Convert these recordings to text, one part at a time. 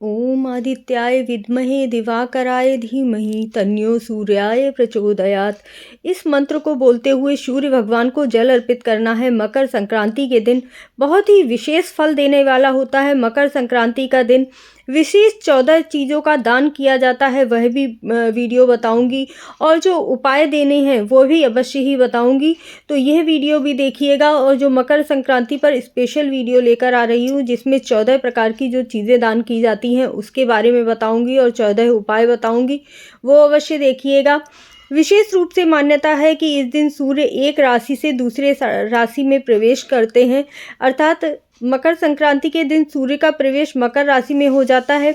ओम आदित्याय विद्महे दिवाकराय धीमहि तन्यो सूर्याय प्रचोदयात्। इस मंत्र को बोलते हुए सूर्य भगवान को जल अर्पित करना है। मकर संक्रांति के दिन बहुत ही विशेष फल देने वाला होता है। मकर संक्रांति का दिन विशेष 14 चीज़ों का दान किया जाता है, वह भी वीडियो बताऊंगी, और जो उपाय देने हैं वो भी अवश्य ही बताऊंगी। तो यह वीडियो भी देखिएगा। और जो मकर संक्रांति पर स्पेशल वीडियो लेकर आ रही हूँ जिसमें 14 प्रकार की जो चीज़ें दान की जाती हैं उसके बारे में बताऊंगी और 14 उपाय बताऊंगी, वो अवश्य देखिएगा। विशेष रूप से मान्यता है कि इस दिन सूर्य एक राशि से दूसरे राशि में प्रवेश करते हैं, अर्थात मकर संक्रांति के दिन सूर्य का प्रवेश मकर राशि में हो जाता है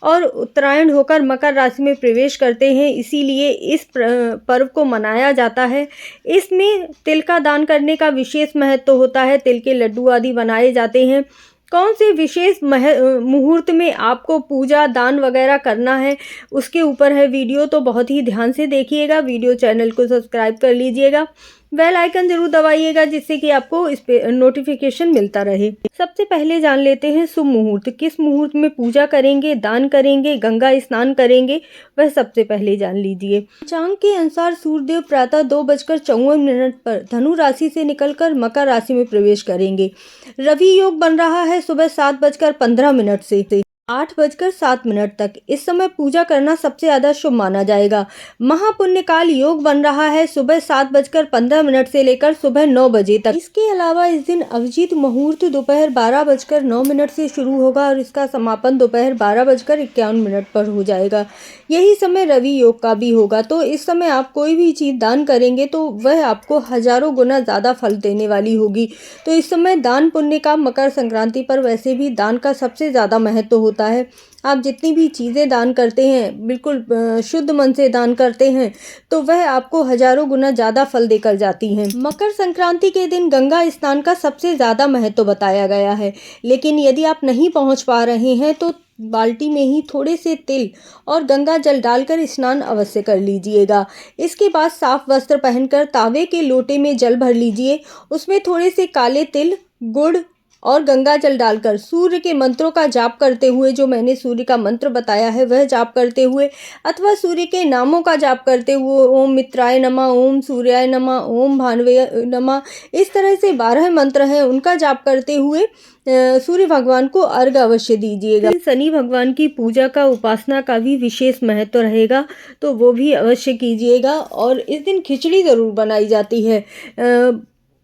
और उत्तरायण होकर मकर राशि में प्रवेश करते हैं। इसीलिए इस पर्व को मनाया जाता है। इसमें तिल का दान करने का विशेष महत्व होता है। तिल के लड्डू आदि बनाए जाते हैं। कौन से विशेष मुहूर्त में आपको पूजा दान वगैरह करना है उसके ऊपर है वीडियो, तो बहुत ही ध्यान से देखिएगा। वीडियो चैनल को सब्सक्राइब कर लीजिएगा, बेल आइकन जरूर दबाइएगा जिससे कि आपको इस पे नोटिफिकेशन मिलता रहे। सबसे पहले जान लेते हैं शुभ मुहूर्त। किस मुहूर्त में पूजा करेंगे, दान करेंगे, गंगा स्नान करेंगे, वह सबसे पहले जान लीजिए। पंचांग के अनुसार सूर्यदेव प्रातः 2:54 पर धनु राशि से निकलकर मकर राशि में प्रवेश करेंगे। रवि योग बन रहा है सुबह 7:15 से 8:07 तक। इस समय पूजा करना सबसे ज्यादा शुभ माना जाएगा। महापुण्य काल योग बन रहा है सुबह 7:15 से लेकर सुबह 9 बजे तक। इसके अलावा इस दिन अभिजीत मुहूर्त दोपहर 12:09 से शुरू होगा और इसका समापन दोपहर 12:51 पर हो जाएगा। यही समय रवि योग का भी होगा। तो इस समय आप कोई भी चीज दान करेंगे तो वह आपको हजारों गुना ज्यादा फल देने वाली होगी। तो इस समय दान पुण्य का मकर संक्रांति पर वैसे भी दान का सबसे ज्यादा महत्व होता है। आप जितनी भी चीज़ें दान करते हैं, बिल्कुल शुद्ध मन से दान करते हैं, तो वह आपको हजारों गुना ज़्यादा फल देकर जाती हैं। मकर संक्रांति के दिन गंगा स्नान का सबसे ज़्यादा महत्व बताया गया है। लेकिन यदि आप नहीं पहुंच पा रहे हैं तो बाल्टी में ही थोड़े से तिल और गंगा जल डालकर स्नान अवश्य कर लीजिएगा। इसके बाद साफ वस्त्र पहनकर तावे के लोटे में जल भर लीजिए। उसमें थोड़े से काले तिल, गुड़ और गंगा जल डालकर सूर्य के मंत्रों का जाप करते हुए, जो मैंने सूर्य का मंत्र बताया है वह जाप करते हुए, अथवा सूर्य के नामों का जाप करते हुए, ओम मित्राय नमः, ओम सूर्याय नमः, ओम भानवे नमः, इस तरह से 12 मंत्र हैं, उनका जाप करते हुए सूर्य भगवान को अर्घ अवश्य दीजिएगा। शनि भगवान की पूजा का उपासना का भी विशेष महत्व रहेगा, तो वो भी अवश्य कीजिएगा। और इस दिन खिचड़ी जरूर बनाई जाती है।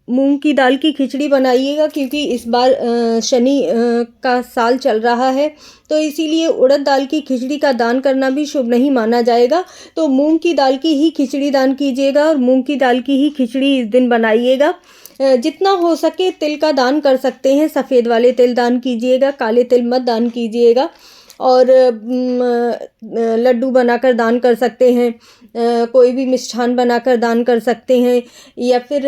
मूंग की दाल की खिचड़ी बनाइएगा, क्योंकि इस बार शनि का साल चल रहा है, तो इसीलिए उड़द दाल की खिचड़ी का दान करना भी शुभ नहीं माना जाएगा। तो मूंग की दाल की ही खिचड़ी दान कीजिएगा और मूंग की दाल की ही खिचड़ी इस दिन बनाइएगा। जितना हो सके तिल का दान कर सकते हैं। सफ़ेद वाले तिल दान कीजिएगा, काले तिल मत दान कीजिएगा। और लड्डू बनाकर दान कर सकते हैं, कोई भी मिष्ठान बनाकर दान कर सकते हैं, या फिर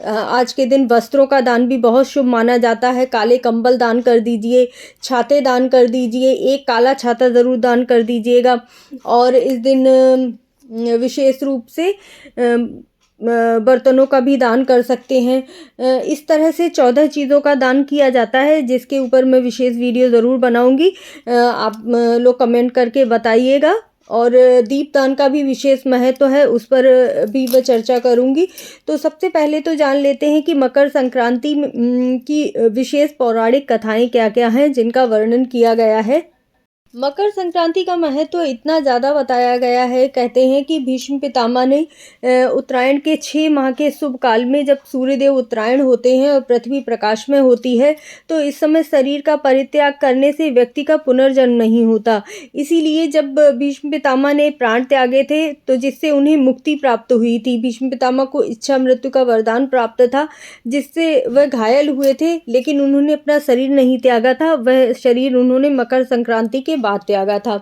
आज के दिन वस्त्रों का दान भी बहुत शुभ माना जाता है। काले कंबल दान कर दीजिए, छाते दान कर दीजिए, एक काला छाता ज़रूर दान कर दीजिएगा। और इस दिन विशेष रूप से बर्तनों का भी दान कर सकते हैं। इस तरह से 14 चीज़ों का दान किया जाता है, जिसके ऊपर मैं विशेष वीडियो ज़रूर बनाऊंगी। आप लोग कमेंट करके बताइएगा। और दीपदान का भी विशेष महत्व है, उस पर भी मैं चर्चा करूंगी। तो सबसे पहले तो जान लेते हैं कि मकर संक्रांति की विशेष पौराणिक कथाएं क्या क्या हैं जिनका वर्णन किया गया है। मकर संक्रांति का महत्व इतना ज़्यादा बताया गया है। कहते हैं कि भीष्म पितामह ने उत्तरायण के 6 माह के शुभ काल में, जब सूर्यदेव उत्तरायण होते हैं और पृथ्वी प्रकाश में होती है, तो इस समय शरीर का परित्याग करने से व्यक्ति का पुनर्जन्म नहीं होता। इसीलिए जब भीष्म पितामह ने प्राण त्यागे थे तो जिससे उन्हें मुक्ति प्राप्त हुई थी। भीष्म पितामह को इच्छा मृत्यु का वरदान प्राप्त था, जिससे वह घायल हुए थे, लेकिन उन्होंने अपना शरीर नहीं त्यागा था। वह शरीर उन्होंने मकर संक्रांति के बाद त्यागा था।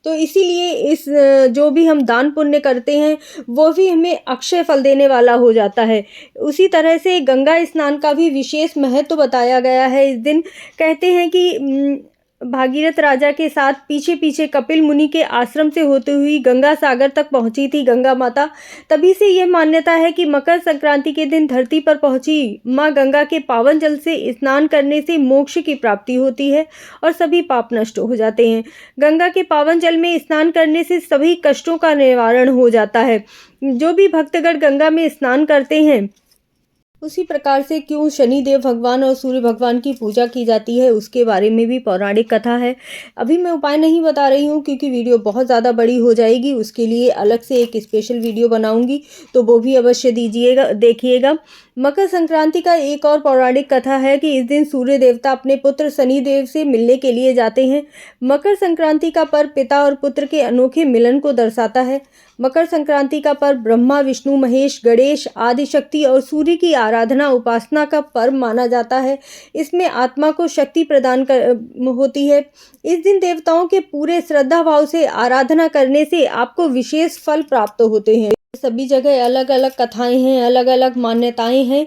तो इसीलिए इस जो भी हम दान पुण्य करते हैं वो भी हमें अक्षय फल देने वाला हो जाता है। उसी तरह से गंगा स्नान का भी विशेष महत्व बताया गया है। इस दिन कहते हैं कि भागीरथ राजा के साथ पीछे पीछे कपिल मुनि के आश्रम से होते हुई गंगा सागर तक पहुंची थी गंगा माता। तभी से यह मान्यता है कि मकर संक्रांति के दिन धरती पर पहुंची मां गंगा के पावन जल से स्नान करने से मोक्ष की प्राप्ति होती है और सभी पाप नष्ट हो जाते हैं। गंगा के पावन जल में स्नान करने से सभी कष्टों का निवारण हो जाता है। जो भी भक्तगण गंगा में स्नान करते हैं, उसी प्रकार से क्यों शनिदेव भगवान और सूर्य भगवान की पूजा की जाती है, उसके बारे में भी पौराणिक कथा है। अभी मैं उपाय नहीं बता रही हूँ क्योंकि वीडियो बहुत ज़्यादा बड़ी हो जाएगी। उसके लिए अलग से एक स्पेशल वीडियो बनाऊंगी, तो वो भी अवश्य देखिएगा। मकर संक्रांति का एक और पौराणिक कथा है कि इस दिन सूर्य देवता अपने पुत्र शनिदेव से मिलने के लिए जाते हैं। मकर संक्रांति का पर्व पिता और पुत्र के अनोखे मिलन को दर्शाता है। मकर संक्रांति का पर्व ब्रह्मा, विष्णु, महेश, गणेश, आदि शक्ति और सूर्य की आराधना उपासना का पर्व माना जाता है। इसमें आत्मा को शक्ति प्रदान होती है। इस दिन देवताओं के पूरे श्रद्धा भाव से आराधना करने से आपको विशेष फल प्राप्त होते हैं। सभी जगह अलग अलग कथाएं हैं, अलग अलग मान्यताएं हैं।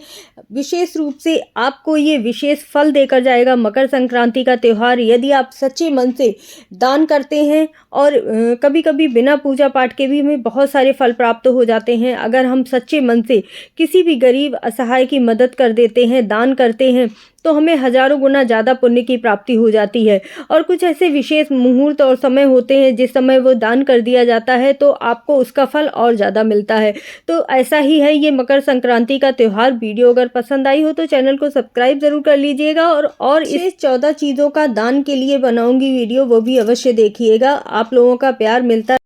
विशेष रूप से आपको ये विशेष फल देकर जाएगा मकर संक्रांति का त्यौहार, यदि आप सच्चे मन से दान करते हैं। और कभी कभी बिना पूजा पाठ के भी हमें बहुत सारे फल प्राप्त हो जाते हैं। अगर हम सच्चे मन से किसी भी गरीब असहाय की मदद कर देते हैं, दान करते हैं, तो हमें हजारों गुना ज़्यादा पुण्य की प्राप्ति हो जाती है। और कुछ ऐसे विशेष मुहूर्त और समय होते हैं जिस समय वो दान कर दिया जाता है तो आपको उसका फल और ज़्यादा मिलता है। तो ऐसा ही है ये मकर संक्रांति का त्यौहार। वीडियो अगर पसंद आई हो तो चैनल को सब्सक्राइब ज़रूर कर लीजिएगा। और इस 14 चीज़ों का दान के लिए बनाऊंगी वीडियो, वो भी अवश्य देखिएगा। आप लोगों का प्यार मिलता